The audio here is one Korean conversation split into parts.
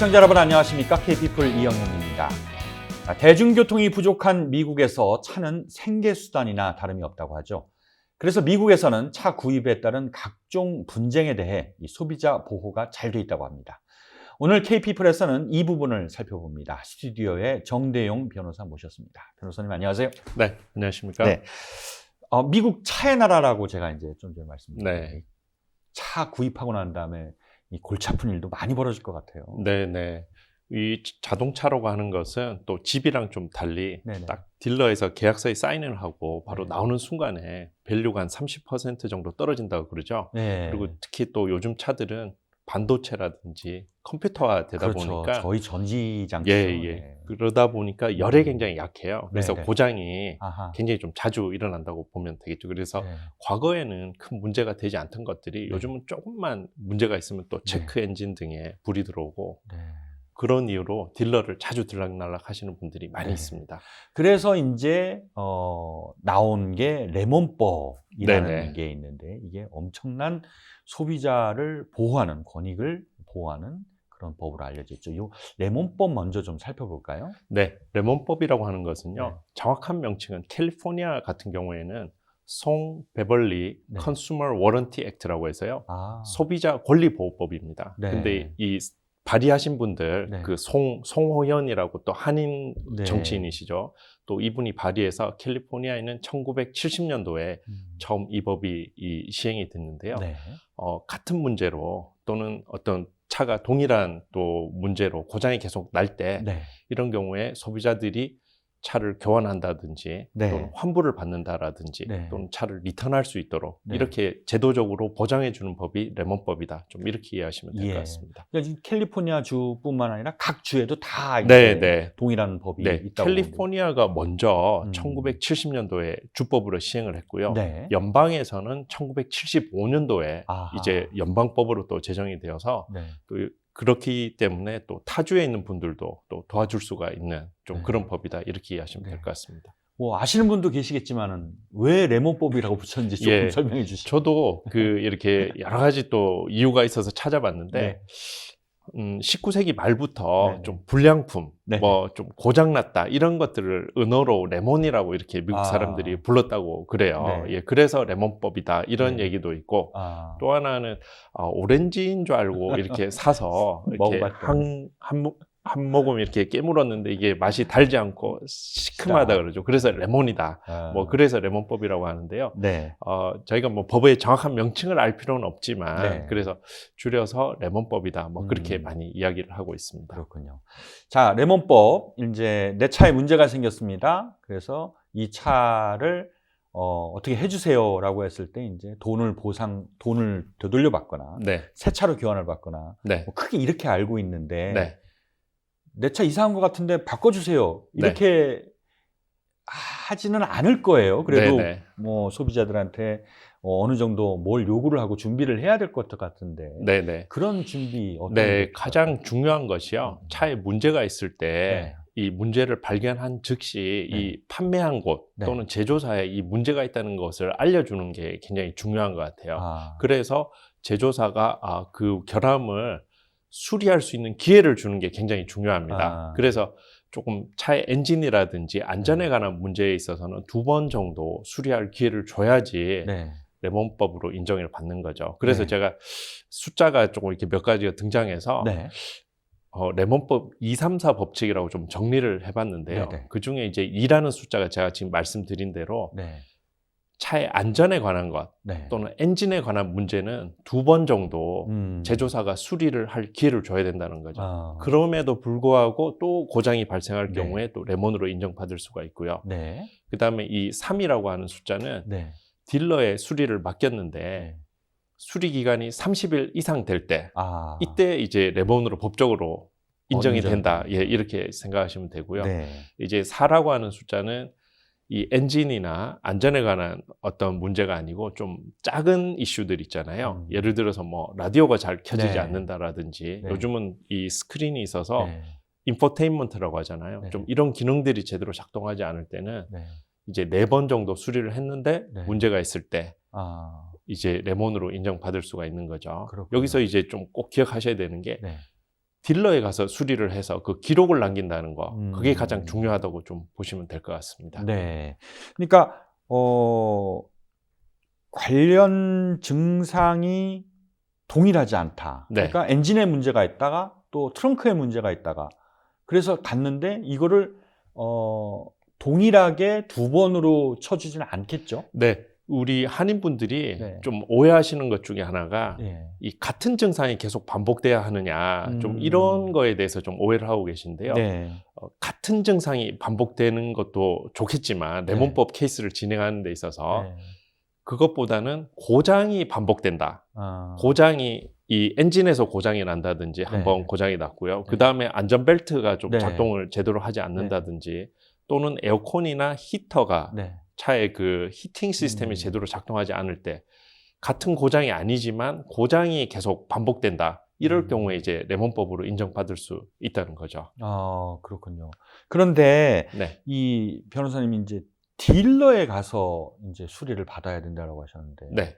시청자 여러분 안녕하십니까? K피플 이영웅입니다. 대중교통이 부족한 미국에서 차는 생계수단이나 다름이 없다고 하죠. 그래서 미국에서는 차 구입에 따른 각종 분쟁에 대해 소비자 보호가 잘 돼 있다고 합니다. 오늘 K피플에서는 이 부분을 살펴봅니다. 스튜디오에 정대용 변호사 모셨습니다. 변호사님 안녕하세요. 네, 안녕하십니까? 네. 미국 차의 나라라고 제가 이제 좀 전에 말씀드렸는데 네. 차 구입하고 난 다음에 이 골치 아픈 일도 많이 벌어질 것 같아요. 네. 이 자동차라고 하는 것은 또 집이랑 좀 달리 네네. 딱 딜러에서 계약서에 사인을 하고 바로 네. 나오는 순간에 밸류가 한 30% 정도 떨어진다고 그러죠. 네. 그리고 특히 또 요즘 차들은 반도체라든지 컴퓨터화 되다 그렇죠. 보니까 저희 전지장치죠. 네. 그러다 보니까 열에 굉장히 약해요. 그래서 네네. 고장이 아하. 굉장히 좀 자주 일어난다고 보면 되겠죠. 그래서 네. 과거에는 큰 문제가 되지 않던 것들이 네. 요즘은 조금만 문제가 있으면 또 체크 네. 엔진 등에 불이 들어오고 네. 그런 이유로 딜러를 자주 들락날락 하시는 분들이 많이 네. 있습니다. 그래서 이제 나온 게 레몬법이라는 네네. 게 있는데 이게 엄청난 소비자를 보호하는 권익을 보호하는 그런 법으로 알려져 있죠. 이 레몬법 먼저 좀 살펴볼까요? 네, 레몬법이라고 하는 것은요. 네. 정확한 명칭은 캘리포니아 같은 경우에는 송 베벌리 네. 컨슈머 워런티 액트라고 해서요. 아. 소비자 권리 보호법입니다. 네. 근데 이 발의하신 분들 네. 그 송호연이라고 또 한인 네. 정치인이시죠. 또 이분이 발의해서 캘리포니아에는 1970년도에 처음 이 법이 시행이 됐는데요. 네. 같은 문제로 또는 어떤 차가 동일한 또 문제로 고장이 계속 날 때 네. 이런 경우에 소비자들이 차를 교환한다든지 네. 또는 환불을 받는다라든지 네. 또는 차를 리턴할 수 있도록 네. 이렇게 제도적으로 보장해 주는 법이 레몬법이다. 좀 이렇게 이해하시면 될 것 예. 같습니다. 그러니까 캘리포니아 주뿐만 아니라 각 주에도 다 네, 이제 네. 동일한 법이 네, 있다고. 캘리포니아가 먼저 음. 1970년도에 주법으로 시행을 했고요. 네. 연방에서는 1975년도에 아하. 이제 연방법으로 또 제정이 되어서 네. 또 그렇기 때문에 또 타주에 있는 분들도 또 도와줄 수가 있는 좀 네. 그런 법이다. 이렇게 이해하시면 네. 될 것 같습니다. 뭐 아시는 분도 계시겠지만은 왜 레몬법이라고 붙였는지 조금 예. 설명해 주시죠. 저도 이렇게 여러 가지 또 이유가 있어서 찾아봤는데 네. 19세기 말부터 네네. 좀 불량품, 네네. 뭐 좀 고장났다 이런 것들을 은어로 레몬이라고 이렇게 미국 사람들이 불렀다고 그래요. 네. 예, 그래서 레몬법이다 이런 네. 얘기도 있고 아. 또 하나는 오렌지인 줄 알고 이렇게 사서 이렇게 먹어봤더니. 한 모금 이렇게 깨물었는데 이게 맛이 달지 않고 시큼하다 그러죠. 그래서 레몬이다. 뭐 그래서 레몬법이라고 하는데요. 네. 저희가 뭐 법의 정확한 명칭을 알 필요는 없지만 네. 그래서 줄여서 레몬법이다. 뭐 그렇게 음. 많이 이야기를 하고 있습니다. 그렇군요. 자, 레몬법. 이제 내 차에 문제가 생겼습니다. 그래서 이 차를 어떻게 해주세요라고 했을 때 이제 돈을 되돌려 받거나 네. 새 차로 교환을 받거나 네. 뭐 크게 이렇게 알고 있는데 네. 내 차 이상한 것 같은데 바꿔주세요. 이렇게 하지는 않을 거예요. 그래도 네. 뭐 소비자들한테 어느 정도 뭘 요구를 하고 준비를 해야 될 것 같은데 네. 그런 준비 어떤 네. 게 가장 중요한 것이요. 차에 문제가 있을 때 이 문제를 발견한 즉시 네. 이 판매한 곳 네. 또는 제조사에 이 문제가 있다는 것을 알려주는 게 굉장히 중요한 것 같아요. 그래서 제조사가 그 결함을 수리할 수 있는 기회를 주는 게 굉장히 중요합니다. 그래서 조금 차의 엔진이라든지 안전에 관한 문제에 있어서는 2번 정도 수리할 기회를 줘야지 네. 레몬법으로 인정을 받는 거죠. 그래서 네. 제가 숫자가 조금 이렇게 몇 가지가 등장해서 네. 레몬법 2, 3, 4 법칙이라고 좀 정리를 해봤는데요. 네네. 그 중에 이제 2라는 숫자가 제가 지금 말씀드린 대로 네. 차의 안전에 관한 것 네. 또는 엔진에 관한 문제는 2번 정도 제조사가 수리를 할 기회를 줘야 된다는 거죠. 그럼에도 불구하고 또 고장이 발생할 네. 경우에 또 레몬으로 인정받을 수가 있고요. 네. 그 다음에 이 3이라고 하는 숫자는 네. 딜러에 수리를 맡겼는데 네. 수리 기간이 30일 이상 될 때 이때 이제 레몬으로 법적으로 인정이 된다. 예, 이렇게 생각하시면 되고요. 네. 이제 4라고 하는 숫자는 이 엔진이나 안전에 관한 어떤 문제가 아니고 좀 작은 이슈들 있잖아요. 예를 들어서 뭐 라디오가 잘 켜지지 네. 않는다라든지 네. 요즘은 이 스크린이 있어서 네. 인포테인먼트라고 하잖아요. 네. 좀 이런 기능들이 제대로 작동하지 않을 때는 네. 이제 4번 정도 수리를 했는데 네. 문제가 있을 때 이제 레몬으로 인정받을 수가 있는 거죠. 그렇군요. 여기서 이제 좀 꼭 기억하셔야 되는 게 네. 딜러에 가서 수리를 해서 그 기록을 남긴다는 거, 그게 가장 중요하다고 좀 보시면 될 것 같습니다. 네. 그러니까 관련 증상이 동일하지 않다. 네. 그러니까 엔진에 문제가 있다가 또 트렁크에 문제가 있다가 그래서 갔는데 이거를 동일하게 두 번으로 쳐주지는 않겠죠? 네. 우리 한인분들이 네. 좀 오해하시는 것 중에 하나가 네. 이 같은 증상이 계속 반복돼야 하느냐, 좀 이런 거에 대해서 좀 오해를 하고 계신데요. 네. 같은 증상이 반복되는 것도 좋겠지만 레몬법 케이스를 진행하는 데 있어서 네. 그것보다는 고장이 반복된다. 고장이 이 엔진에서 고장이 난다든지 한번 네. 고장이 났고요. 그 다음에 안전벨트가 좀 네. 작동을 제대로 하지 않는다든지 또는 에어컨이나 히터가 네. 차의 그 히팅 시스템이 제대로 작동하지 않을 때 같은 고장이 아니지만 고장이 계속 반복된다. 이럴 경우에 이제 레몬법으로 인정받을 수 있다는 거죠. 그렇군요. 그런데 네. 이 변호사님이 이제 딜러에 가서 이제 수리를 받아야 된다고 하셨는데, 네.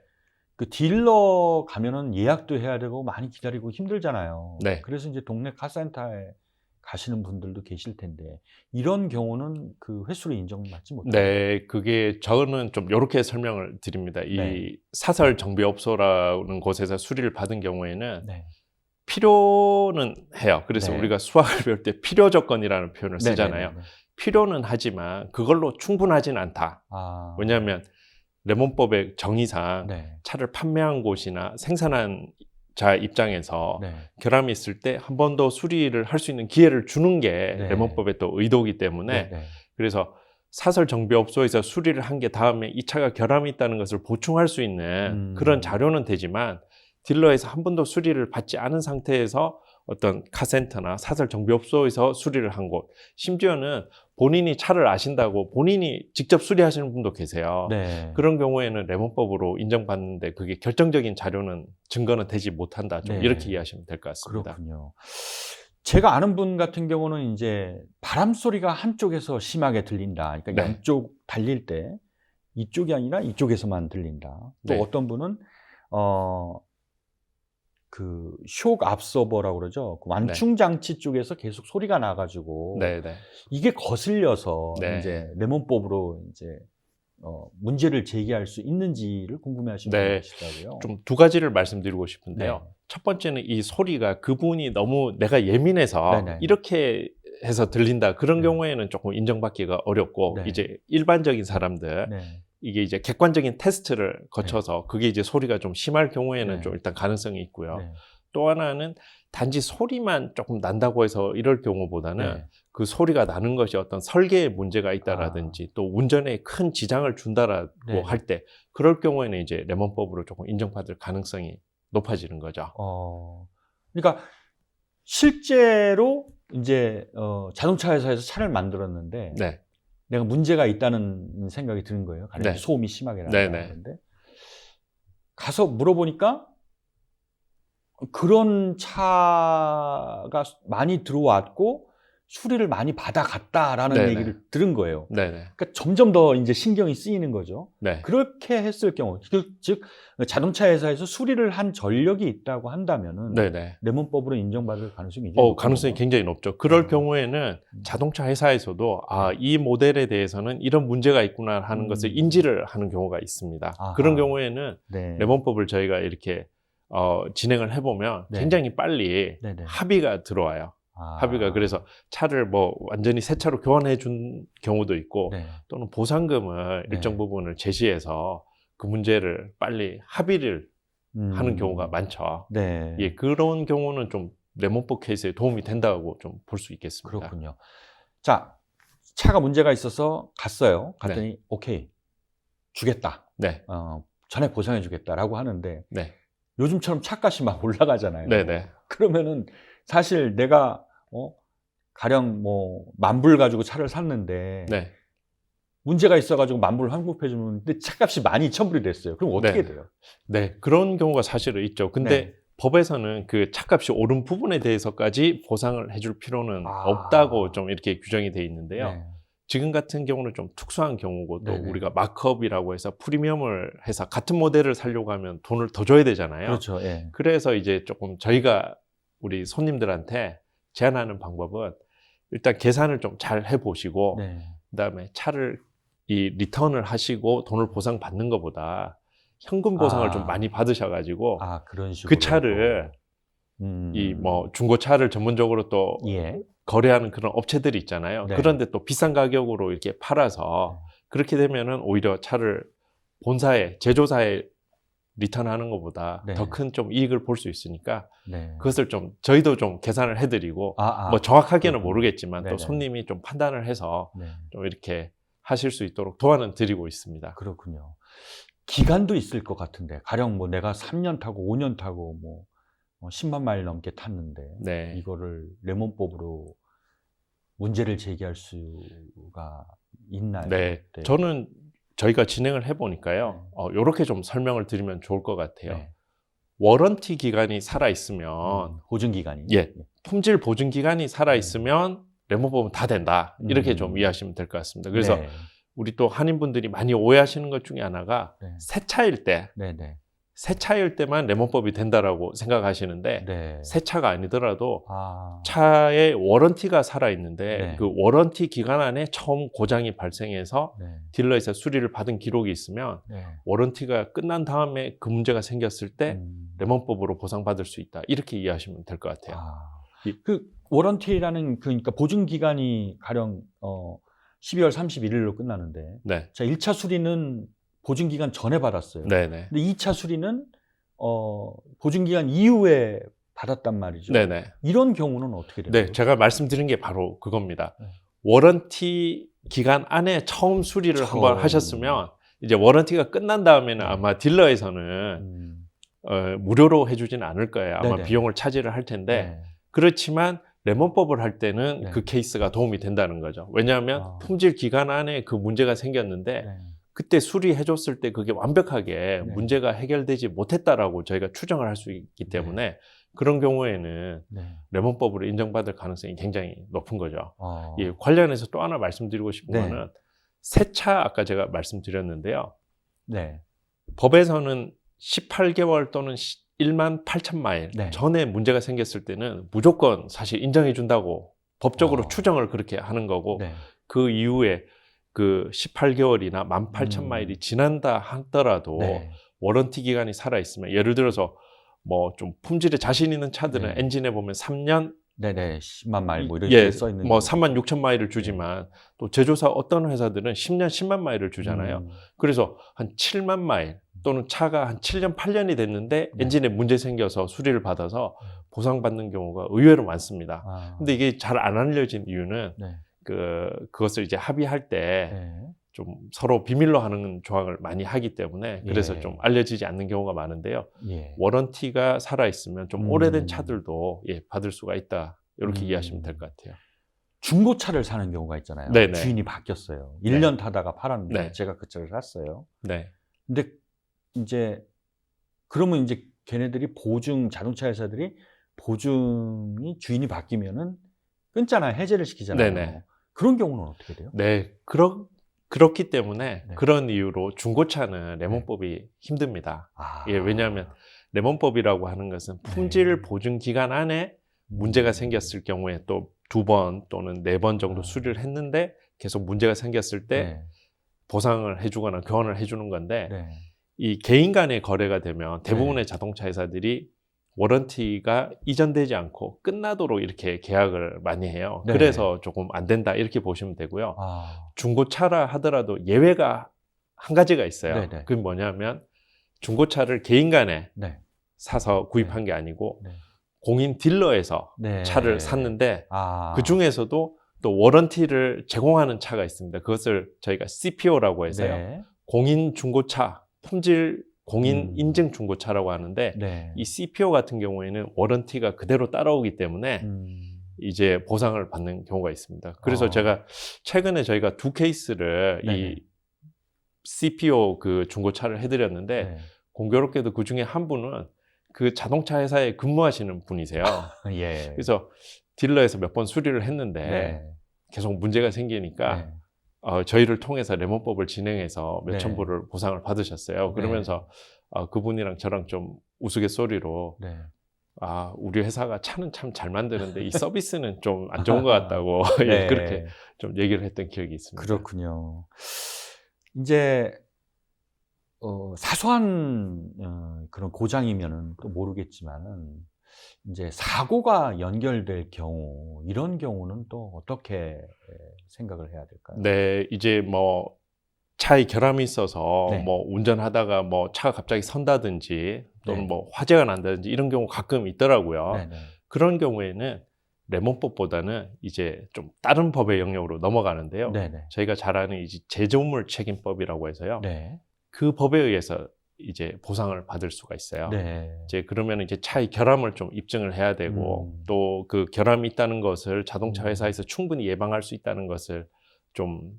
그 딜러 가면은 예약도 해야 되고 많이 기다리고 힘들잖아요. 네. 그래서 이제 동네 카센터에 가시는 분들도 계실 텐데 이런 경우는 그 횟수로 인정받지 못해요. 네, 그게 저는 좀 이렇게 설명을 드립니다. 이 네. 사설 정비업소라는 곳에서 수리를 받은 경우에는 네. 필요는 해요. 그래서 네. 우리가 수학을 배울 때 필요 조건이라는 표현을 쓰잖아요. 네네네네. 필요는 하지만 그걸로 충분하진 않다. 왜냐하면 레몬법의 정의상 네. 차를 판매한 곳이나 생산한 자 입장에서 네. 결함이 있을 때 한 번 더 수리를 할 수 있는 기회를 주는 게 네. 레몬법의 또 의도이기 때문에 네. 그래서 사설 정비업소에서 수리를 한 게 다음에 이 차가 결함이 있다는 것을 보충할 수 있는 그런 자료는 되지만 딜러에서 한 번도 수리를 받지 않은 상태에서 어떤 카센터나 사설 정비업소에서 수리를 한 곳, 심지어는 본인이 차를 아신다고 본인이 직접 수리하시는 분도 계세요. 네. 그런 경우에는 레몬법으로 인정받는데 그게 결정적인 자료는 증거는 되지 못한다. 좀 네. 이렇게 이해하시면 될 것 같습니다. 그렇군요. 제가 아는 분 같은 경우는 이제 바람 소리가 한쪽에서 심하게 들린다. 그러니까 네. 양쪽 달릴 때 이쪽이 아니라 이쪽에서만 들린다. 또 네. 어떤 분은 그 쇼크 압소버라고 그러죠. 그 완충 장치 쪽에서 계속 소리가 나가지고 네, 네. 이게 거슬려서 네. 이제 레몬법으로 이제 문제를 제기할 수 있는지를 궁금해하시는 네. 분이 계시더라고요. 좀 두 가지를 말씀드리고 싶은데요. 네. 첫 번째는 이 소리가 그분이 너무 내가 예민해서 네네. 이렇게 해서 들린다. 그런 네. 경우에는 조금 인정받기가 어렵고 네. 이제 일반적인 사람들 네. 이게 이제 객관적인 테스트를 거쳐서 그게 이제 소리가 좀 심할 경우에는 네. 좀 일단 가능성이 있고요. 네. 또 하나는 단지 소리만 조금 난다고 해서 이럴 경우보다는 네. 그 소리가 나는 것이 어떤 설계에 문제가 있다라든지 또 운전에 큰 지장을 준다라고 네. 할 때 그럴 경우에는 이제 레몬법으로 조금 인정받을 가능성이 높아지는 거죠. 그러니까 실제로 이제 자동차 회사에서 차를 만들었는데 네. 내가 문제가 있다는 생각이 드는 거예요. 가령 네. 소음이 심하게 네네. 나는데 가서 물어보니까 그런 차가 많이 들어왔고 수리를 많이 받아갔다라는 네네. 얘기를 들은 거예요. 네네. 그러니까 점점 더 이제 신경이 쓰이는 거죠. 네. 그렇게 했을 경우, 즉 자동차 회사에서 수리를 한 전력이 있다고 한다면은 네네. 레몬법으로 인정받을 가능성이 굉장히 높은 가능성이 거죠. 굉장히 높죠. 그럴 경우에는 자동차 회사에서도 이 모델에 대해서는 이런 문제가 있구나 하는 것을 인지를 하는 경우가 있습니다. 아하. 그런 경우에는 네. 레몬법을 저희가 이렇게 진행을 해보면 네. 굉장히 빨리 네네. 합의가 들어와요. 합의가 그래서 차를 뭐 완전히 새 차로 교환해 준 경우도 있고 네. 또는 보상금을 네. 일정 부분을 제시해서 그 문제를 빨리 합의를 하는 경우가 많죠. 네. 예, 그런 경우는 좀 레몬법 케이스에 도움이 된다고 좀 볼 수 있겠습니다. 그렇군요. 자, 차가 문제가 있어서 갔어요. 갔더니 네. 오케이 주겠다. 네, 전액 보상해 주겠다라고 하는데 네, 요즘처럼 차값이 막 올라가잖아요. 네, 네, 그러면은 사실 내가 가령 뭐 10,000불 가지고 차를 샀는데 네. 문제가 있어가지고 10,000불 환급해 주는데 차값이 12,000불이 됐어요. 그럼 어떻게 네. 돼요? 네, 그런 경우가 사실은 있죠. 근데 네. 법에서는 그 차값이 오른 부분에 대해서까지 보상을 해줄 필요는 없다고 좀 이렇게 규정이 돼 있는데요. 네. 지금 같은 경우는 좀 특수한 경우고 또 네네. 우리가 마크업이라고 해서 프리미엄을 해서 같은 모델을 사려고 하면 돈을 더 줘야 되잖아요. 그렇죠. 예. 그래서 이제 조금 저희가 우리 손님들한테 제안하는 방법은 일단 계산을 좀 잘 해보시고 네. 그다음에 차를 리턴을 하시고 돈을 보상받는 것보다 현금 보상을 좀 많이 받으셔가지고 그런 식으로 그 차를 뭐 중고차를 전문적으로 또 예. 거래하는 그런 업체들이 있잖아요. 네. 그런데 또 비싼 가격으로 이렇게 팔아서 그렇게 되면은 오히려 차를 본사에 제조사에 리턴하는 것보다 네. 더 큰 좀 이익을 볼 수 있으니까 네. 그것을 좀 저희도 좀 계산을 해드리고 뭐 정확하게는 모르겠지만 또 손님이 좀 판단을 해서 좀 이렇게 하실 수 있도록 도와는 드리고 있습니다. 그렇군요. 기간도 있을 것 같은데 가령 뭐 내가 3년 타고 5년 타고 뭐 10만 마일 넘게 탔는데 이거를 레몬법으로 문제를 제기할 수가 있나요? 네. 저는 저희가 진행을 해보니까요. 이렇게 좀 설명을 드리면 좋을 것 같아요. 워런티 기간이 살아있으면 보증 기간이 품질 보증 기간이 살아있으면 레몬법은 다 된다. 이렇게 좀 이해하시면 될 것 같습니다. 그래서 우리 또 한인분들이 많이 오해하시는 것 중에 하나가 새 차일 때 새 차일 때만 레몬법이 된다라고 생각하시는데 새 차가 아니더라도 차에 워런티가 살아있는데 그 워런티 기간 안에 처음 고장이 발생해서 딜러에서 수리를 받은 기록이 있으면 워런티가 끝난 다음에 그 문제가 생겼을 때 레몬법으로 보상받을 수 있다. 이렇게 이해하시면 될 것 같아요. 그 워런티라는 그러니까 보증 기간이 가령 12월 31일로 끝나는데 자 1차 수리는 보증 기간 전에 받았어요. 근데 2차 수리는 보증 기간 이후에 받았단 말이죠. 이런 경우는 어떻게 돼요? 네, 제가 말씀드린 게 바로 그겁니다. 워런티 기간 안에 처음 수리를 한번 하셨으면 이제 워런티가 끝난 다음에는 아마 딜러에서는 무료로 해주지는 않을 거예요. 아마 비용을 차지를 할 텐데 그렇지만 레몬법을 할 때는 그 케이스가 도움이 된다는 거죠. 왜냐하면 품질 기간 안에 그 문제가 생겼는데 그때 수리해줬을 때 그게 완벽하게 문제가 해결되지 못했다라고 저희가 추정을 할 수 있기 때문에 그런 경우에는 레몬법으로 인정받을 가능성이 굉장히 높은 거죠. 관련해서 또 하나 말씀드리고 싶은 거는 새 차 아까 제가 말씀드렸는데요. 법에서는 18개월 또는 1만 8천 마일 전에 문제가 생겼을 때는 무조건 사실 인정해 준다고 법적으로 추정을 그렇게 하는 거고 그 이후에 그 18개월이나 18,000마일이 지난다 하더라도 워런티 기간이 살아있으면 예를 들어서 뭐 좀 품질에 자신 있는 차들은 엔진에 보면 3년 10만 마일 뭐 이렇게 써 있는 뭐 3만 6천 마일을 주지만 또 제조사 어떤 회사들은 10년 10만 마일을 주잖아요. 그래서 한 7만 마일 또는 차가 한 7년 8년이 됐는데 엔진에 문제 생겨서 수리를 받아서 보상받는 경우가 의외로 많습니다. 근데 이게 잘 안 알려진 이유는 그것을 이제 합의할 때 좀 서로 비밀로 하는 조항을 많이 하기 때문에 그래서 좀 알려지지 않는 경우가 많은데요. 워런티가 살아있으면 좀 오래된 차들도 받을 수가 있다. 이렇게 이해하시면 될 것 같아요. 중고차를 사는 경우가 있잖아요. 주인이 바뀌었어요. 1년 타다가 팔았는데 제가 그 차를 샀어요. 근데 이제 그러면 이제 걔네들이 자동차 회사들이 보증이 주인이 바뀌면은 끊잖아요. 해제를 시키잖아요. 그런 경우는 어떻게 돼요? 그렇기 때문에 그런 이유로 중고차는 레몬법이 힘듭니다. 왜냐하면 레몬법이라고 하는 것은 품질 보증 기간 안에 문제가 생겼을 경우에 또 2번 또는 4번 정도 수리를 했는데 계속 문제가 생겼을 때 보상을 해주거나 교환을 해주는 건데 이 개인 간의 거래가 되면 대부분의 자동차 회사들이 워런티가 이전되지 않고 끝나도록 이렇게 계약을 많이 해요. 그래서 조금 안 된다 이렇게 보시면 되고요. 중고차라 하더라도 예외가 한 가지가 있어요. 그게 뭐냐면 중고차를 개인 간에 사서 구입한 게 아니고 공인 딜러에서 차를 샀는데 그 중에서도 또 워런티를 제공하는 차가 있습니다. 그것을 저희가 CPO라고 해서요. 공인 중고차, 품질 공인 인증 중고차라고 하는데 이 CPO 같은 경우에는 워런티가 그대로 따라오기 때문에 이제 보상을 받는 경우가 있습니다. 그래서 제가 최근에 저희가 2 케이스를 이 CPO 그 중고차를 해드렸는데 공교롭게도 그 중에 한 분은 그 자동차 회사에 근무하시는 분이세요. 그래서 딜러에서 몇 번 수리를 했는데 계속 문제가 생기니까 저희를 통해서 레몬법을 진행해서 몇천 불을 보상을 받으셨어요. 그러면서 그분이랑 저랑 좀 우스갯소리로 우리 회사가 차는 참 잘 만드는데 이 서비스는 좀 안 좋은 것 같다고 네. 그렇게 좀 얘기를 했던 기억이 있습니다. 그렇군요. 이제 사소한 그런 고장이면은 또 모르겠지만은 이제 사고가 연결될 경우 이런 경우는 또 어떻게 생각을 해야 될까요? 네, 이제 뭐 차에 결함이 있어서 네. 뭐 운전하다가 뭐 차가 갑자기 선다든지 또는 네. 뭐 화재가 난다든지 이런 경우 가끔 있더라고요. 네네. 그런 경우에는 레몬법보다는 이제 좀 다른 법의 영역으로 넘어가는데요. 네네. 저희가 잘 아는 이제 제조물 책임법이라고 해서요. 네. 그 법에 의해서 이제 보상을 받을 수가 있어요. 네. 이제 그러면 이제 차의 결함을 좀 입증을 해야 되고 또 그 결함이 있다는 것을 자동차 회사에서 충분히 예방할 수 있다는 것을 좀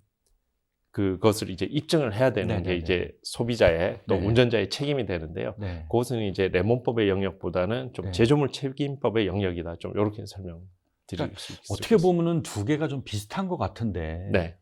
그것을 이제 입증을 해야 되는 네네네. 게 이제 소비자의 또 네. 운전자의 책임이 되는데요. 네. 그것은 이제 레몬법의 영역보다는 좀 네. 제조물 책임법의 영역이다. 좀 이렇게 설명드릴 수 있습니다. 어떻게 보면은 두 개가 좀 비슷한 것 같은데 네.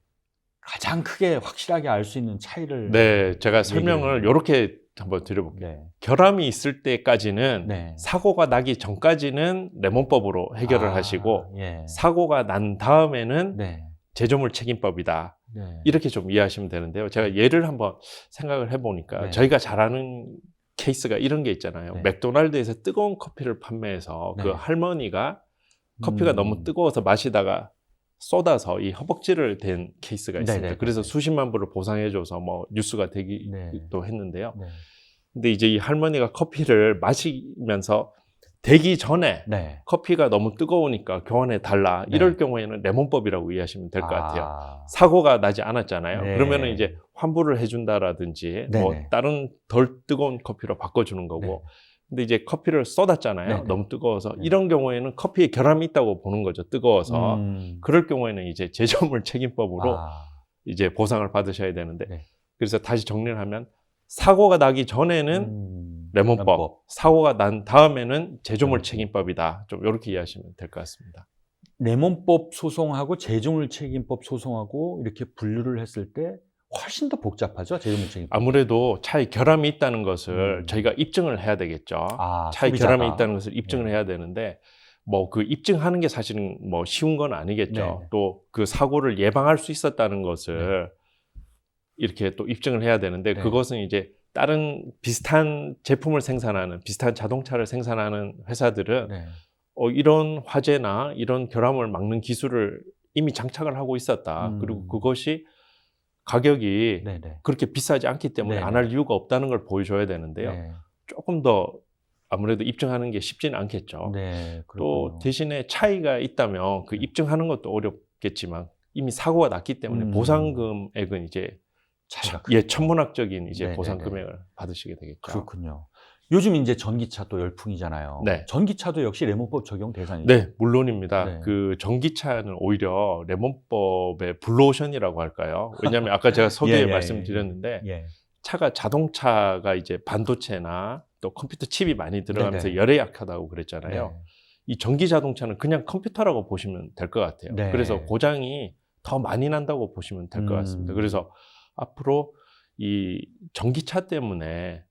가장 크게 확실하게 알 수 있는 차이를 네, 제가 설명을 이렇게 한번 드려볼게요. 네. 결함이 있을 때까지는 네. 사고가 나기 전까지는 레몬법으로 해결을 하시고 예. 사고가 난 다음에는 네. 제조물 책임법이다. 네. 이렇게 좀 이해하시면 되는데요. 제가 예를 한번 생각을 해보니까 네. 저희가 잘 아는 케이스가 이런 게 있잖아요. 네. 맥도날드에서 뜨거운 커피를 판매해서 그 네. 할머니가 커피가 너무 뜨거워서 마시다가 쏟아서 이 허벅지를 댄 케이스가 있습니다. 네네. 그래서 수십만 불을 보상해줘서 뭐 뉴스가 네. 되기도 했는데요. 네. 근데 이제 이 할머니가 커피를 마시면서 되기 전에 네. 커피가 너무 뜨거우니까 교환해 달라. 네. 이럴 경우에는 레몬법이라고 이해하시면 될 것 같아요. 아. 사고가 나지 않았잖아요. 네. 그러면은 이제 환불을 해준다라든지 뭐 네네. 다른 덜 뜨거운 커피로 바꿔주는 거고. 네. 근데 이제 커피를 쏟았잖아요. 네네. 너무 뜨거워서. 네. 이런 경우에는 커피에 결함이 있다고 보는 거죠. 뜨거워서. 그럴 경우에는 이제 제조물 책임법으로 이제 보상을 받으셔야 되는데. 네. 그래서 다시 정리를 하면 사고가 나기 전에는 레몬법, 사고가 난 다음에는 제조물 책임법이다. 좀 이렇게 이해하시면 될 것 같습니다. 레몬법 소송하고 제조물 책임법 소송하고 이렇게 분류를 했을 때 훨씬 더 복잡하죠, 제조물 책임법. 아무래도 차에 결함이 있다는 것을 저희가 입증을 해야 되겠죠. 차에 소비자가. 결함이 있다는 것을 입증을 해야 되는데 뭐 그 입증하는 게 사실은 뭐 쉬운 건 아니겠죠. 네. 또 그 사고를 예방할 수 있었다는 것을 이렇게 또 입증을 해야 되는데 네. 그것은 이제 다른 비슷한 제품을 생산하는 비슷한 자동차를 생산하는 회사들은 네. 이런 화재나 이런 결함을 막는 기술을 이미 장착을 하고 있었다. 그리고 그것이 가격이 네네. 그렇게 비싸지 않기 때문에 네네. 안 할 이유가 없다는 걸 보여줘야 되는데요. 네. 조금 더 아무래도 입증하는 게 쉽지는 않겠죠. 네, 또 대신에 차이가 있다면 그 입증하는 것도 어렵겠지만 이미 사고가 났기 때문에 보상금액은 이제 천문학적인 이제 네네네. 보상 금액을 받으시게 되겠죠. 그렇군요. 요즘 이제 전기차 또 열풍이잖아요. 네. 전기차도 역시 레몬법 적용 대상이죠. 네, 물론입니다. 네. 그 전기차는 오히려 레몬법의 블루오션이라고 할까요? 왜냐하면 아까 제가 소개에 말씀드렸는데 차가 자동차가 이제 반도체나 또 컴퓨터 칩이 많이 들어가면서 네네. 열에 약하다고 그랬잖아요. 네. 이 전기 자동차는 그냥 컴퓨터라고 보시면 될 것 같아요. 네. 그래서 고장이 더 많이 난다고 보시면 될 것 같습니다. 그래서 앞으로 이 전기차 때문에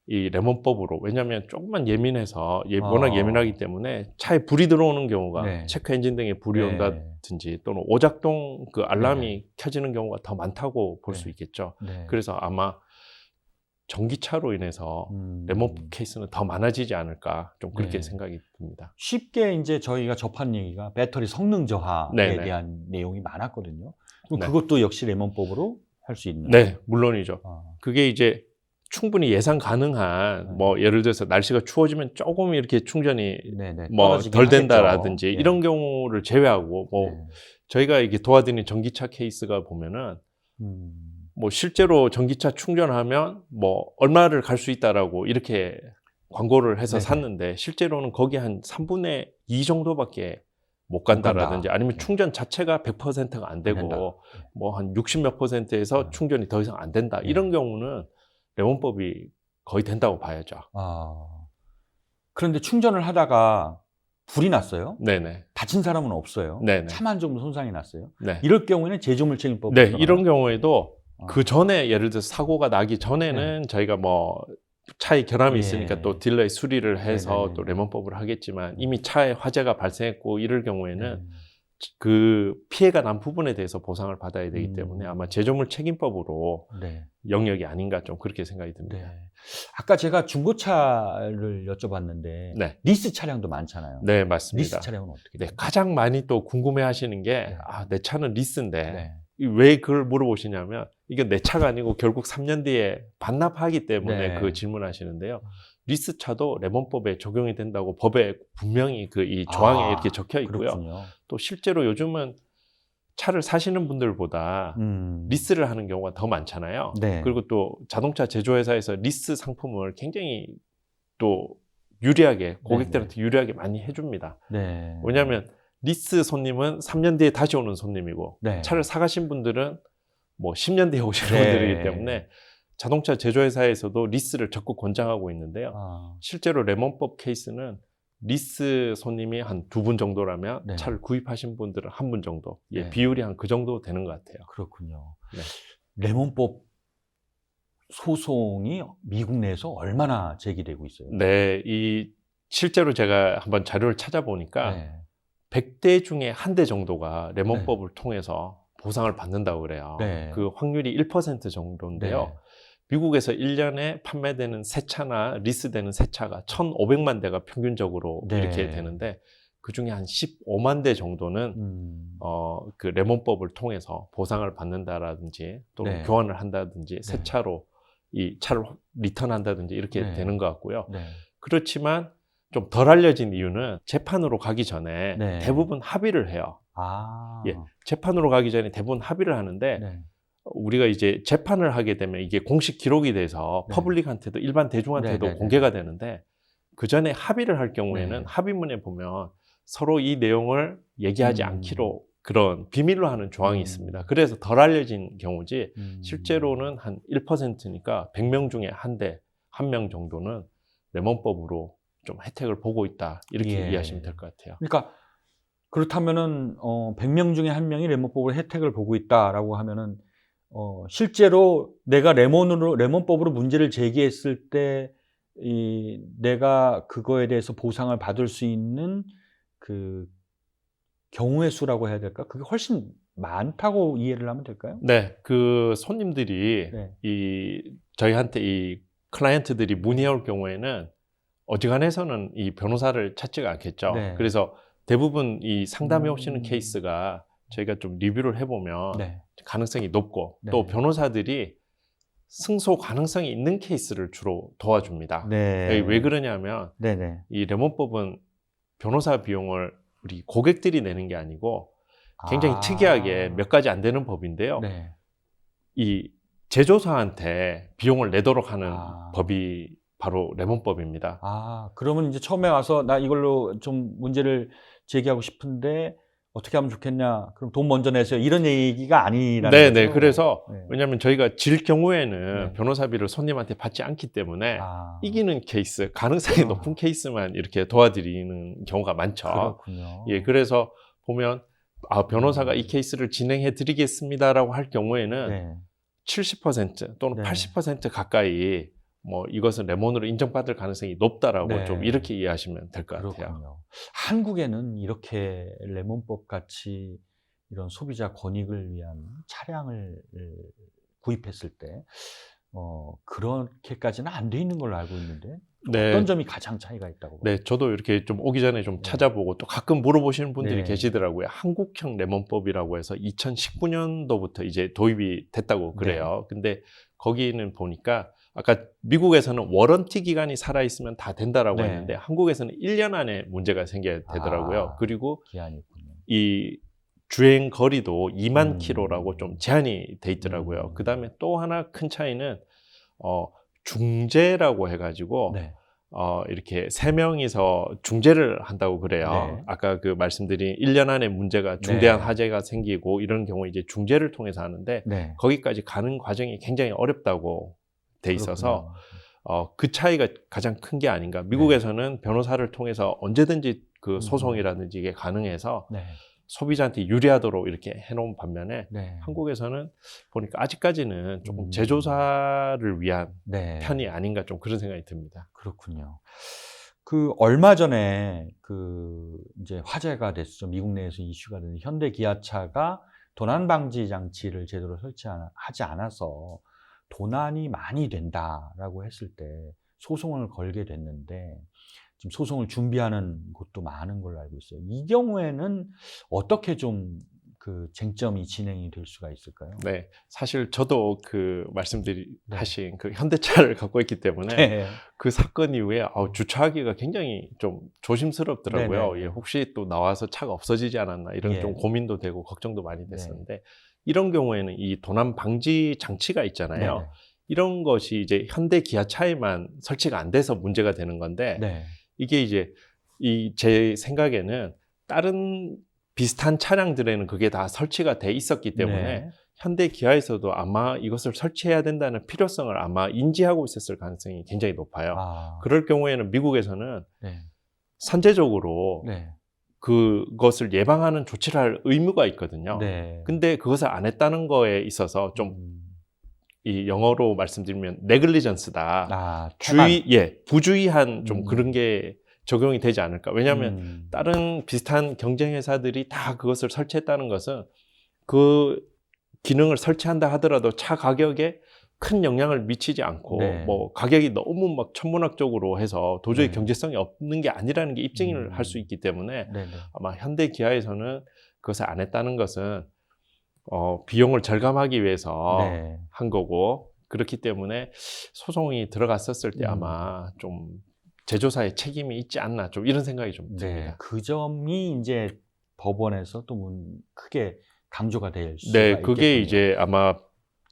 이 레몬법으로 왜냐하면 조금만 예민해서 워낙 예민하기 때문에 차에 불이 들어오는 경우가 체크 엔진 등에 불이 온다든지 또는 오작동 그 알람이 켜지는 경우가 더 많다고 볼 수 있겠죠. 그래서 아마 전기차로 인해서 레몬법 케이스는 더 많아지지 않을까 좀 그렇게 생각이 듭니다. 쉽게 이제 저희가 접한 얘기가 배터리 성능 저하에 대한 내용이 많았거든요. 그럼 그것도 역시 레몬법으로 할 수 있는? 네, 물론이죠. 그게 이제 충분히 예상 가능한 뭐 예를 들어서 날씨가 추워지면 조금 이렇게 충전이 뭐 덜 된다라든지 이런 경우를 제외하고 뭐 저희가 이게 도와드리는 전기차 케이스가 보면은 뭐 실제로 전기차 충전하면 뭐 얼마를 갈 수 있다라고 이렇게 광고를 해서 샀는데 실제로는 거기 한 3분의 2 정도밖에 못 간다라든지 아니면 충전 자체가 100%가 안 되고 뭐 한 60 몇 %에서 충전이 더 이상 안 된다. 이런 경우는 레몬법이 거의 된다고 봐야죠. 그런데 충전을 하다가 불이 났어요. 네네. 다친 사람은 없어요. 네네. 차만 좀 손상이 났어요. 네. 이럴 경우에는 제조물 책임법. 네, 이런 경우에도 그 전에 예를 들어서 사고가 나기 전에는 저희가 뭐 차에 결함이 예. 있으니까 또 딜러에 수리를 해서 네네네. 또 레몬법을 하겠지만 이미 차에 화재가 발생했고 이럴 경우에는 네. 그 피해가 난 부분에 대해서 보상을 받아야 되기 때문에 아마 제조물 책임법으로 네. 영역이 아닌가 좀 그렇게 생각이 듭니다. 네. 아까 제가 중고차를 여쭤봤는데 네. 리스 차량도 많잖아요. 네, 맞습니다. 리스 차량은 어떻게 돼요? 네, 가장 많이 또 궁금해 하시는 게 네. 내 차는 리스인데 네. 왜 그걸 물어보시냐면 이게 내 차가 아니고 결국 3년 뒤에 반납하기 때문에 네. 그 질문하시는데요. 리스 차도 레몬법에 적용이 된다고 법에 분명히 그 이 조항에 이렇게 적혀 있고요. 그렇군요. 또 실제로 요즘은 차를 사시는 분들보다 리스를 하는 경우가 더 많잖아요. 네. 그리고 또 자동차 제조회사에서 리스 상품을 굉장히 또 유리하게 고객들한테 유리하게 많이 해줍니다. 네. 왜냐하면 리스 손님은 3년 뒤에 다시 오는 손님이고 네. 차를 사가신 분들은 뭐 10년 뒤에 오시는 네. 분들이기 때문에 자동차 제조회사에서도 리스를 적극 권장하고 있는데요. 실제로 레몬법 케이스는 리스 손님이 한 2분 정도라면 네. 차를 구입하신 분들은 1분 정도, 네. 비율이 한 그 정도 되는 것 같아요. 그렇군요. 네. 레몬법 소송이 미국 내에서 얼마나 제기되고 있어요? 네, 실제로 제가 한번 자료를 찾아보니까 네. 100대 중에 1대 정도가 레몬법을 통해서 보상을 받는다고 그래요. 네. 그 확률이 1% 정도인데요. 네. 미국에서 1년에 판매되는 새 차나 리스되는 새 차가 1,500만 대가 평균적으로 네. 이렇게 되는데 그 중에 한 15만 대 정도는 그 레몬법을 통해서 보상을 받는다라든지 또는 네. 교환을 한다든지 새 네. 차로 이 차를 리턴한다든지 이렇게 네. 되는 것 같고요. 네. 그렇지만 좀 덜 알려진 이유는 재판으로 가기 전에 네. 대부분 합의를 해요. 예. 재판으로 가기 전에 대부분 합의를 하는데 네. 우리가 이제 재판을 하게 되면 이게 공식 기록이 돼서 네. 퍼블릭한테도 일반 대중한테도 네, 네, 공개가 되는데 그 전에 합의를 할 경우에는 네. 합의문에 보면 서로 이 내용을 얘기하지 않기로 그런 비밀로 하는 조항이 있습니다. 그래서 덜 알려진 경우지 실제로는 한 1%니까 100명 중에 한 명 정도는 레몬법으로 좀 혜택을 보고 있다 이렇게 예. 이해하시면 될 것 같아요. 그러니까 그렇다면은 100명 중에 1명이 레몬법으로 혜택을 보고 있다라고 하면은 실제로 내가 레몬법으로 문제를 제기했을 때 내가 그거에 대해서 보상을 받을 수 있는 그 경우의 수라고 해야 될까? 그게 훨씬 많다고 이해를 하면 될까요? 네, 그 손님들이 네. 저희한테 이 클라이언트들이 문의해올 경우에는 어지간해서는 이 변호사를 찾지가 않겠죠. 네. 그래서 대부분 이 상담해 오시는 케이스가 저희가 좀 리뷰를 해보면 네. 가능성이 높고 네. 또 변호사들이 승소 가능성이 있는 케이스를 주로 도와줍니다. 네. 왜 그러냐면 네네. 이 레몬법은 변호사 비용을 우리 고객들이 내는 게 아니고 굉장히 특이하게 몇 가지 안 되는 법인데요. 네. 이 제조사한테 비용을 내도록 하는 법이 바로 레몬법입니다. 그러면 이제 처음에 와서 나 이걸로 좀 문제를 제기하고 싶은데 어떻게 하면 좋겠냐? 그럼 돈 먼저 내세요. 이런 얘기가 아니라는 거죠. 네, 그래서 네. 왜냐하면 저희가 질 경우에는 네. 변호사비를 손님한테 받지 않기 때문에 이기는 케이스, 가능성이 높은 케이스만 이렇게 도와드리는 경우가 많죠. 그렇군요. 예, 그래서 보면 변호사가 이 케이스를 진행해 드리겠습니다라고 할 경우에는 네. 70% 또는 네. 80% 가까이 뭐 이것은 레몬으로 인정받을 가능성이 높다라고 네. 좀 이렇게 이해하시면 될 것 같아요. 그렇군요. 한국에는 이렇게 레몬법 같이 이런 소비자 권익을 위한 차량을 구입했을 때 그렇게까지는 안 돼 있는 걸로 알고 있는데 네. 어떤 점이 가장 차이가 있다고 봐요? 네, 저도 이렇게 좀 오기 전에 좀 찾아보고 또 가끔 물어보시는 분들이 네. 계시더라고요. 한국형 레몬법이라고 해서 2019년도부터 이제 도입이 됐다고 그래요. 근데 거기는 보니까 아까 미국에서는 워런티 기간이 살아있으면 다 된다라고 했는데 한국에서는 1년 안에 문제가 생겨야 되더라고요. 그리고 기한이 있군요. 이 주행 거리도 2만 킬로라고 좀 제한이 돼 있더라고요. 그 다음에 또 하나 큰 차이는 중재라고 해가지고 이렇게 3명이서 중재를 한다고 그래요. 아까 그 말씀드린 1년 안에 문제가 중대한 화재가 생기고 이런 경우에 이제 중재를 통해서 하는데 거기까지 가는 과정이 굉장히 어렵다고 돼 있어서 그 차이가 가장 큰 게 아닌가. 미국에서는 변호사를 통해서 언제든지 그 소송이라든지 이게 가능해서 소비자한테 유리하도록 이렇게 해놓은 반면에 네. 한국에서는 보니까 아직까지는 조금 제조사를 위한 네. 편이 아닌가 좀 그런 생각이 듭니다. 그렇군요. 그 얼마 전에 그 이제 화제가 됐죠. 미국 내에서 이슈가 된 현대 기아차가 도난 방지 장치를 제대로 설치하지 않아서 도난이 많이 된다라고 했을 때 소송을 걸게 됐는데 지금 소송을 준비하는 곳도 많은 걸로 알고 있어요. 이 경우에는 어떻게 좀 그 쟁점이 진행이 될 수가 있을까요? 네, 사실 저도 그 말씀하신 그 현대차를 갖고 있기 때문에 네. 그 사건 이후에 주차하기가 굉장히 좀 조심스럽더라고요. 네네. 예, 혹시 또 나와서 차가 없어지지 않았나 이런 예. 좀 고민도 되고 걱정도 많이 됐었는데 이런 경우에는 이 도난 방지 장치가 있잖아요. 네네. 이런 것이 이제 현대 기아차에만 설치가 안 돼서 문제가 되는 건데 네. 이게 이제 제 생각에는 다른 비슷한 차량들에는 그게 다 설치가 돼 있었기 때문에 네. 현대 기아에서도 아마 이것을 설치해야 된다는 필요성을 아마 인지하고 있었을 가능성이 굉장히 높아요. 그럴 경우에는 미국에서는 네. 선제적으로 네. 그것을 예방하는 조치를 할 의무가 있거든요. 네. 근데 그것을 안 했다는 거에 있어서 좀 이 영어로 말씀드리면 네글리전스다. 부주의한 좀 그런 게 적용이 되지 않을까. 왜냐하면 다른 비슷한 경쟁 회사들이 다 그것을 설치했다는 것은 그 기능을 설치한다 하더라도 차 가격에 큰 영향을 미치지 않고 네. 뭐 가격이 너무 막 천문학적으로 해서 도저히 네. 경제성이 없는 게 아니라는 게 입증을 할 수 있기 때문에 네네. 아마 현대 기아에서는 그것을 안 했다는 것은 비용을 절감하기 위해서 네. 한 거고 그렇기 때문에 소송이 들어갔었을 때 아마 좀 제조사의 책임이 있지 않나 좀 이런 생각이 좀 듭니다. 네. 그 점이 이제 법원에서 또 크게 강조가 될 수가 네, 있겠군요. 그게 이제 아마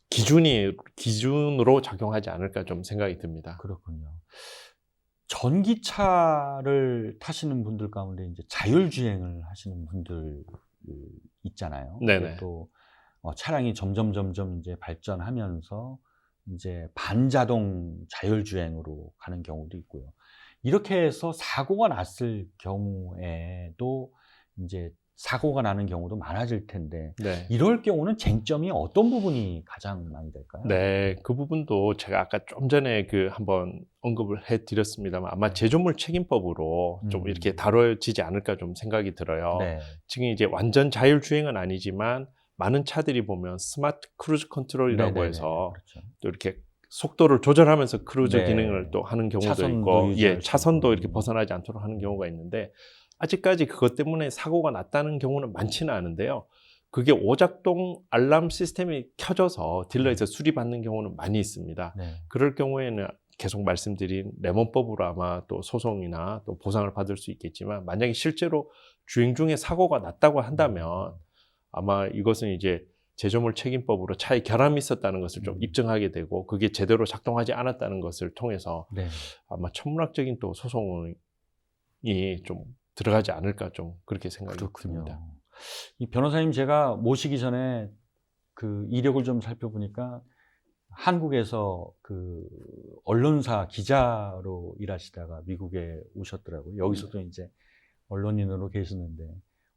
기준으로 작용하지 않을까 좀 생각이 듭니다. 그렇군요. 전기차를 타시는 분들 가운데 이제 자율주행을 하시는 분들 있잖아요. 네네. 또 차량이 점점 이제 발전하면서 이제 반자동 자율주행으로 가는 경우도 있고요. 이렇게 해서 사고가 났을 경우에도 이제 사고가 나는 경우도 많아질 텐데 네. 이럴 경우는 쟁점이 어떤 부분이 가장 많이 될까요? 네, 그 부분도 제가 아까 좀 전에 한번 언급을 해드렸습니다만 아마 제조물 책임법으로 좀 이렇게 다뤄지지 않을까 좀 생각이 들어요. 네. 지금 이제 완전 자율주행은 아니지만 많은 차들이 보면 스마트 크루즈 컨트롤이라고 네네네. 해서 그렇죠. 또 이렇게 속도를 조절하면서 크루즈 네. 기능을 또 하는 경우도 차선도 있고, 유지할 수 차선도 있고. 이렇게 벗어나지 않도록 하는 경우가 있는데 아직까지 그것 때문에 사고가 났다는 경우는 많지는 않은데요. 그게 오작동 알람 시스템이 켜져서 딜러에서 수리받는 경우는 많이 있습니다. 네. 그럴 경우에는 계속 말씀드린 레몬법으로 아마 또 소송이나 또 보상을 받을 수 있겠지만 만약에 실제로 주행 중에 사고가 났다고 한다면 아마 이것은 이제 제조물 책임법으로 차에 결함이 있었다는 것을 좀 입증하게 되고 그게 제대로 작동하지 않았다는 것을 통해서 네. 아마 천문학적인 또 소송이 좀 들어가지 않을까 좀 그렇게 생각이 듭니다. 이 변호사님 제가 모시기 전에 그 이력을 좀 살펴보니까 한국에서 그 언론사 기자로 일하시다가 미국에 오셨더라고요. 여기서도 이제 언론인으로 계시는데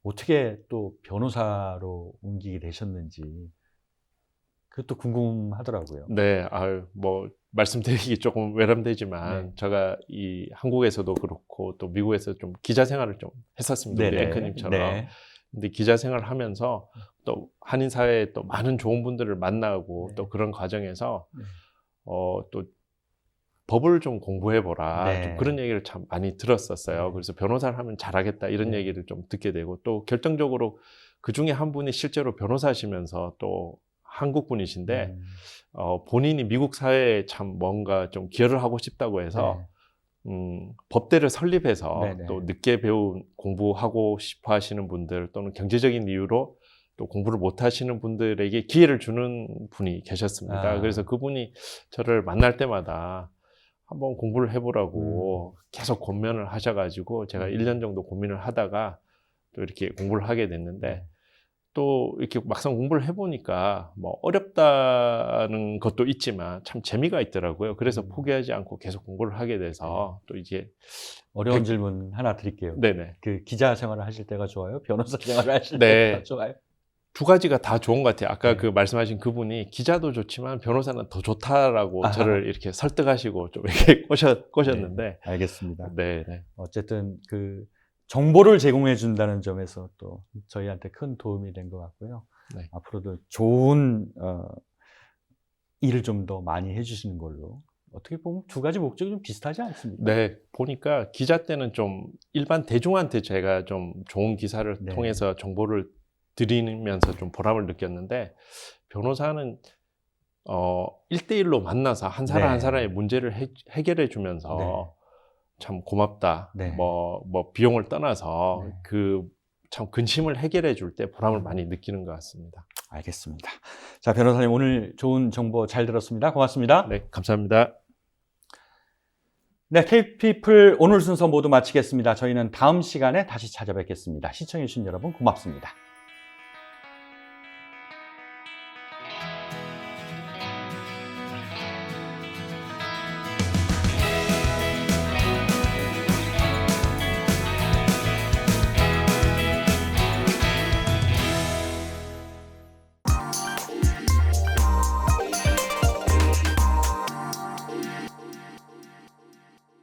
어떻게 또 변호사로 옮기게 되셨는지 그것도 궁금하더라고요. 네, 뭐 말씀드리기 조금 외람되지만 제가 이 한국에서도 그렇고 또 미국에서 좀 기자 생활을 좀 했었습니다. 우리 앵커님처럼. 네. 근데 기자 생활을 하면서 또 한인 사회에 또 많은 좋은 분들을 만나고 또 그런 과정에서 또 법을 좀 공부해보라. 좀 그런 얘기를 참 많이 들었었어요. 그래서 변호사를 하면 잘하겠다 이런 얘기를 좀 듣게 되고 또 결정적으로 그 중에 한 분이 실제로 변호사시면서 또 한국 분이신데 본인이 미국 사회에 참 뭔가 좀 기여를 하고 싶다고 해서 법대를 설립해서 또 늦게 배운 공부하고 싶어 하시는 분들 또는 경제적인 이유로 또 공부를 못 하시는 분들에게 기회를 주는 분이 계셨습니다. 그래서 그분이 저를 만날 때마다 한번 공부를 해보라고 계속 권면을 하셔가지고 제가 1년 정도 고민을 하다가 또 이렇게 공부를 하게 됐는데 또 이렇게 막상 공부를 해보니까 뭐 어렵다는 것도 있지만 참 재미가 있더라고요. 그래서 포기하지 않고 계속 공부를 하게 돼서 또 이게 어려운 질문 하나 드릴게요. 네네. 그 기자 생활을 하실 때가 좋아요? 변호사 생활을 하실 네. 때가 좋아요? 두 가지가 다 좋은 것 같아요. 아까 네. 그 말씀하신 그분이 기자도 좋지만 변호사는 더 좋다라고 저를 이렇게 설득하시고 좀 이렇게 꼬셨는데. 네, 알겠습니다. 네, 네. 어쨌든 그 정보를 제공해 준다는 점에서 또 저희한테 큰 도움이 된 것 같고요. 네. 앞으로도 좋은 일을 좀 더 많이 해주시는 걸로. 어떻게 보면 두 가지 목적이 좀 비슷하지 않습니까? 네, 보니까 기자 때는 좀 일반 대중한테 제가 좀 좋은 기사를 네. 통해서 정보를 드리면서 좀 보람을 느꼈는데, 변호사는 1대1로 만나서 한 사람 네. 한 사람의 문제를 해결해 주면서 네. 참 고맙다. 네. 뭐 비용을 떠나서 네. 그 참 근심을 해결해 줄 때 보람을 많이 느끼는 것 같습니다. 알겠습니다. 자, 변호사님 오늘 좋은 정보 잘 들었습니다. 고맙습니다. 네, 감사합니다. 네, K피플 오늘 순서 모두 마치겠습니다. 저희는 다음 시간에 다시 찾아뵙겠습니다. 시청해주신 여러분 고맙습니다.